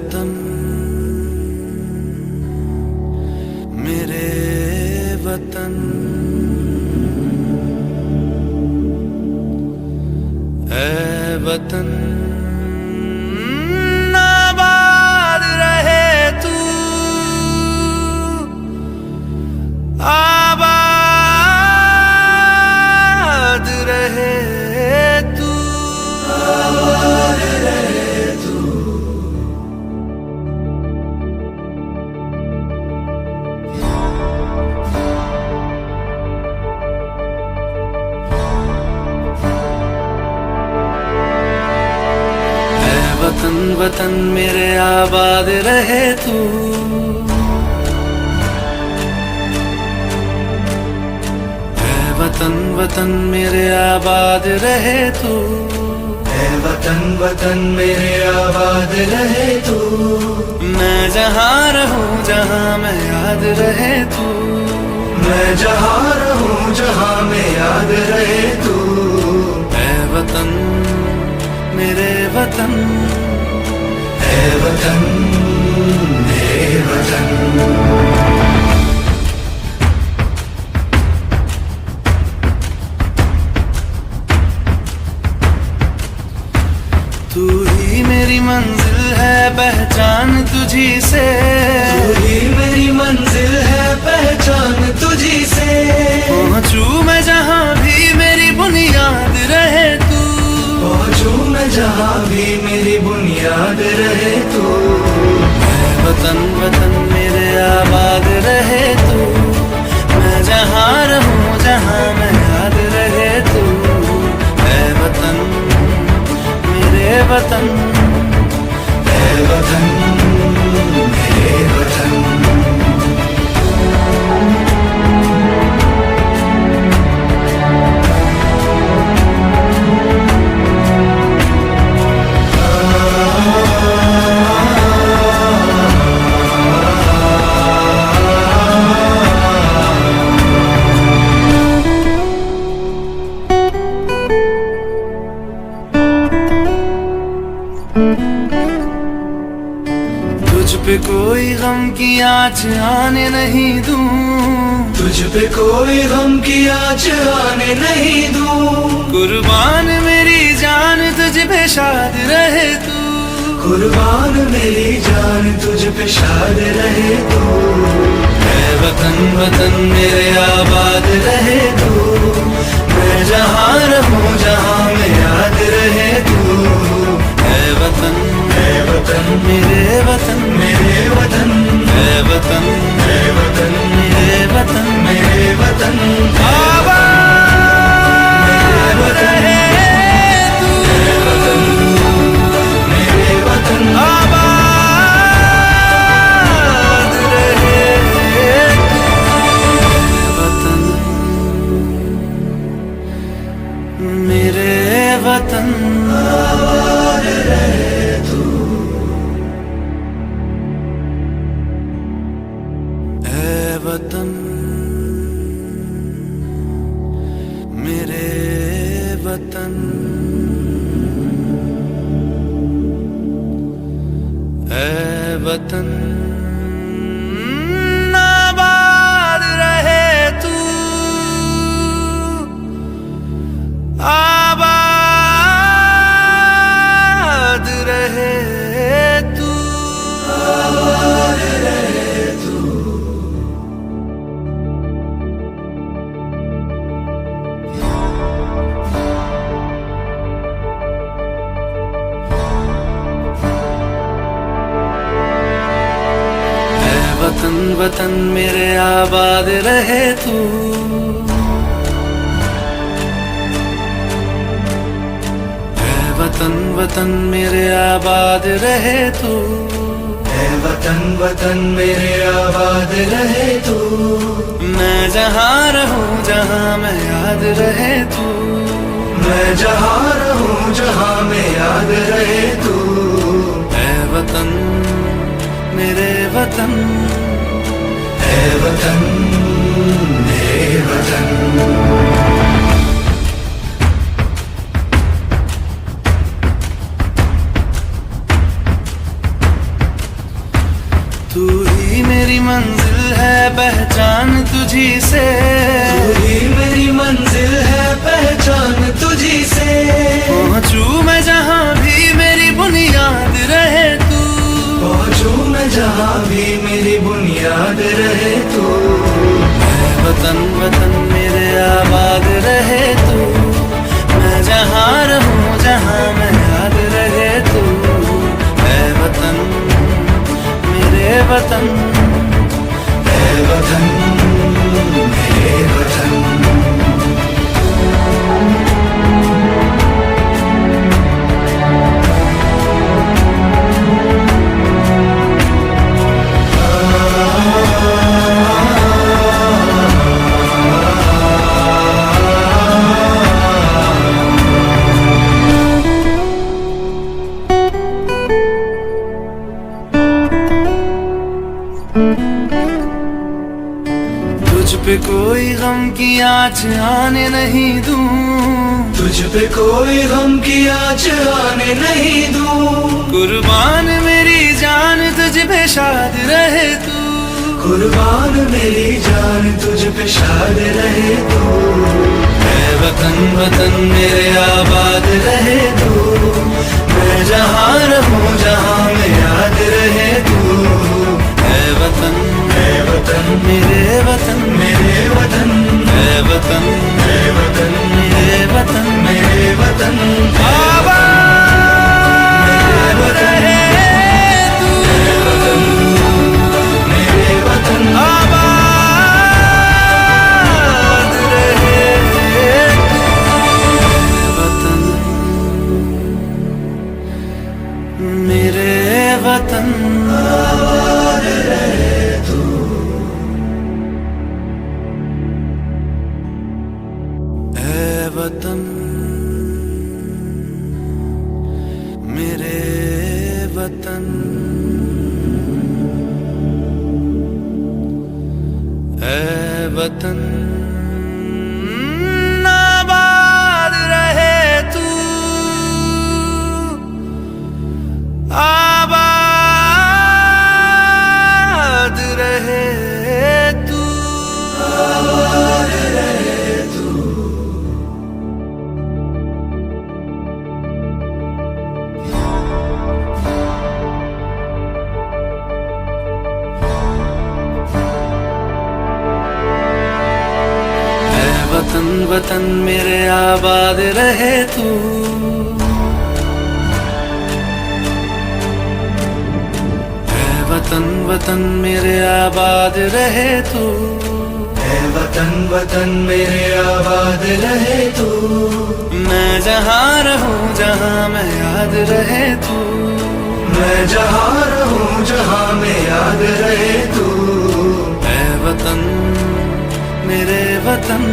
वतन मेरे वतन ऐ वतन आबाद रहे तू आबाद रहे तू आबाद रहे तू। वतन वतन मेरे आबाद रहे तू ऐ वतन वतन मेरे आबाद रहे तू ऐ वतन वतन मेरे आबाद रहे तू। मैं जहाँ रहूँ जहाँ मैं याद रहे तू मैं जहाँ रहूँ जहाँ मैं याद रहे तू। ऐ वतन मेरे वतन ऐ वतन मेरे वतन। तू ही मेरी मंजिल है पहचान तुझी से तू ही मेरी मंजिल है पहचान तुझी से। पहुँचू मैं जहाँ भी मेरी बुनियाद रहे तू पहुँचू मैं जहाँ भी मेरी बुनियाद रहे तू। ऐ वतन वतन मेरे आबाद रहे तू मैं जहाँ रहूँ जहाँ मैं याद रहे तू ऐ वतन मेरे वतन ऐ वतन मेरे वतन। तुझ पे कोई गम की आँच आने नहीं दूं तुझ पे कोई गम की आँच आने नहीं दूं। कुर्बान मेरी जान तुझ पे शाद रहे तू कुर्बान मेरी जान तुझ पे शाद रहे तू। ऐ वतन वतन मेरे आबाद रहे तू मैं जहाँ रहूँ जहाँ मैं याद रहे तू ऐ वतन मेरे वतन मेरे वतन ऐ वतन मेरे वतन मेरे वतन मेरे वतन आबाद रहे तू मेरे वतन आबाद रहे तू वतन मेरे वतन आबाद रहे तू। ऐ वतन मेरे वतन ऐ वतन आबाद रहे तू आबाद रहे तू आबाद रहे तू। ऐ वतन वतन मेरे आबाद रहे तू ऐ वतन वतन मेरे आबाद रहे तू ऐ वतन वतन मेरे आबाद रहे तू। मैं जहाँ रहूँ जहाँ मैं याद रहे तू मैं जहाँ रहूँ जहाँ मैं याद रहे तू। ऐ वतन मेरे वतन ऐ वतन मेरे वतन। जान तुझी से, तू ही मेरी मंजिल है पहचान तुझी से। पहुंचू मैं जहाँ भी मेरी बुनियाद रहे तू, पहुंचू मैं जहाँ भी मेरी बुनियाद रहे तू। मैं वतन वतन मेरे आबाद रहे तू, मैं जहाँ रहूँ जहाँ मैं याद रहे तू। मैं वतन मेरे वतन, है वतन मेरे वतन। तुझ पे कोई गम की आँच आने नहीं दूं, तुझ पे कोई गम की आँच आने नहीं दूं। कुर्बान मेरी जान तुझ पे शाद रहे तू, कुर्बान मेरी जान तुझ पे शाद रहे तू। मैं वतन वतन मेरे आबाद रहे तू, मैं जहाँ रहूँ जहाँ मैं याद रहे तू। मैं वतन मेरे वतन, मेरे वतन मैं वतन मेरे वतन मेरे वतन, मेरे वतन आबाद रहे तू, मेरे वतन आबाद रहे तू। वतन मेरे वतन, आबाद रहे तू। ऐ वतन मेरे वतन, ऐ वतन आबाद रहे तू, आबाद रहे तू, आबाद रहे तू। वतन वतन मेरे आबाद रहे तू, ऐ वतन वतन मेरे आबाद रहे तू। है वतन वतन मेरे आबाद रहे तू। मैं जहाँ रहूँ जहाँ मैं याद रहे तू, मैं जहाँ रहूँ जहाँ मैं याद रहे तू। ऐ वतन मेरे वतन,